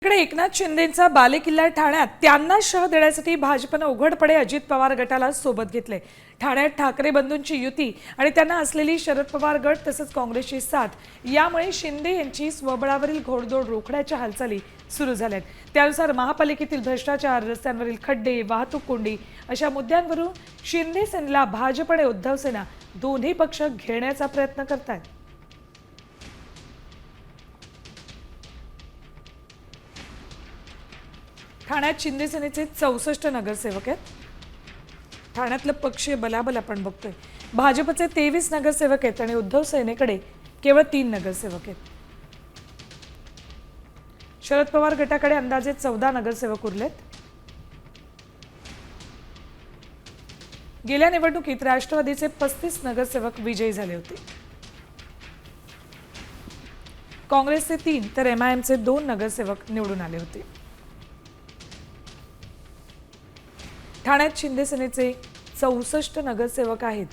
इकडे एकनाथ शिंदेंचा बालेकिल्ला ठाण्यात त्यांना शह देण्यासाठी भाजपने उघडपणे अजित पवार गटाला सोबत घेतले। ठाण्यात ठाकरे बंधूंची युती आणि त्यांना असलेली शरद पवार गट तसंच काँग्रेसची साथ यामुळे शिंदे यांची स्वबळावरील घोडदौड रोखण्याच्या हालचाली सुरू झाल्यात। त्यानुसार महापालिकेतील भ्रष्टाचार, रस्त्यांवरील खड्डे, वाहतूक कोंडी अशा मुद्द्यांवरून शिंदे सेनेला भाजप आणि उद्धव सेना दोन्ही पक्ष घेण्याचा प्रयत्न करतात। ठाण्यात शिंदे सेनेचे 64 नगरसेवक आहेत। ठाण्यातलं पक्षीय बलाबल आपण बघतोय। भाजपचे 23 नगरसेवक आहेत आणि उद्धव सेनेकडे केवळ 3 नगरसेवक आहेत। शरद पवार गटाकडे अंदाजे 14 नगरसेवक उरलेत। गेल्या निवडणुकीत राष्ट्रवादीचे 35 नगरसेवक विजयी झाले होते। काँग्रेसचे 3 तर एमआयएमचे 2 नगरसेवक निवडून आले होते। ठाण्यात शिंदे सेनेचे 64 नगरसेवक आहेत।